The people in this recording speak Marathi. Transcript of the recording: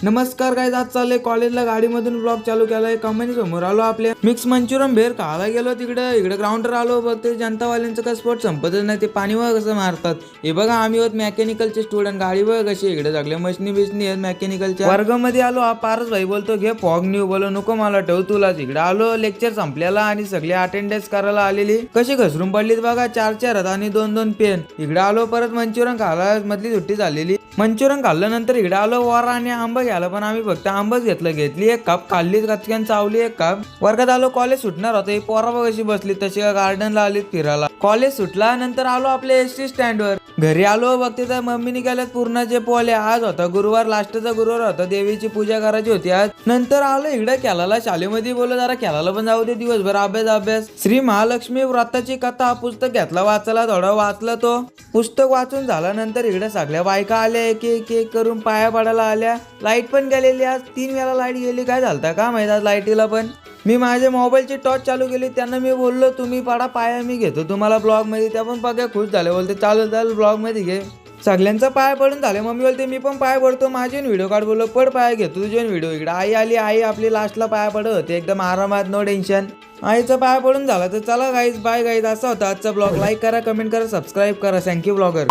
नमस्कार गाइस, आज चाललंय कॉलेजला गाडीमधून ब्लॉग चालू केलाय. कंपनी समोर आलो, आपल्या मिक्स मंचुरियन भेर खायला गेलो. इकडे ग्राउंडवर आलो. बघते जनतावाल्यांचं काय स्पॉट संपतच नाही. ते पाणी बघ कसं मारतात. हे बघा, आम्ही होत मेकॅनिकलचे स्टुडंट. गाडी बघ कशी इकडे सगळे मशनी बिशनी आहेत मेकॅनिकलच्या. वर्गामध्ये आलो. हा पारस भाई बोलतो घे फॉग न्यू. बोलो नको मला, ठेव तुलाच. इकडे आलो, लेक्चर संपलेला आणि सगळे अटेंडन्स करायला आलेली. कशी घसरून पडलीत बघा, 4 हात आणि 2 पेन. इकडे आलो, परत मंचुरियन खायला मधली सुट्टी झालेली. मंचुरियन खाल्ल्यानंतर इकडे आलो, वारा आणि आंबा घ्यायला. पण आम्ही फक्त आंबाच घेतली एक कप खाल्ली, कचक्यान चावली एक कप. वर्गात आलो, कॉलेज सुटणार होतं. पोरा बघ कशी बसली, तशी गार्डनला आलीत फिरायला. कॉलेज सुटला नंतर आलो आपल्या एसटी स्टँडवर. घरी आलो, बघते तर मम्मीने केल्यात पूर्णाचे पोले. आज होता गुरुवार, लास्टचा गुरुवार होता. देवीची पूजा करायची होती आज. नंतर आलो इकडे केलाला शाळेमध्ये. बोलो जरा केलाला पण जाऊ दे, दिवसभर अभ्यास. श्री महालक्ष्मी व्रताची कथा पुस्तक घेतला वाचायला. थोडा वाचला तो पुस्तक. वाचून झाल्यानंतर इकडे सगळ्या बायका आल्या, एक करून पाया पडायला आल्या. लाईट पण गेलेली आज, 3 वेळा लाईट गेली. काय झालं का माहिती आज लाईटीला. पण मी माझ्या मोबाईलची टॉर्च चालू केली. त्यांना मी बोललो तुम्ही पडा पाया, मी घेतो तुम्हाला ब्लॉग मध्ये. त्या पण बघा खुश झाले, बोलते चाल ब्लॉग मध्ये घे. सगळ्यांचा पाय पडून झाले. मम्मी बोलते मी पण पाय पडतो. माझे व्हिडिओ काढ. बोललो पड पाय घेतो तुझे व्हिडिओ. इकडे आई आली. आई आपली लास्टला पाया पडत होते एकदम आरामात, नो टेन्शन. आईचा पाय पडून झाला. तर चला गाईज, बाय गाईज. असा होता आजचा ब्लॉग. लाईक करा, कमेंट करा, सबस्क्राईब करा. Thank you blogger.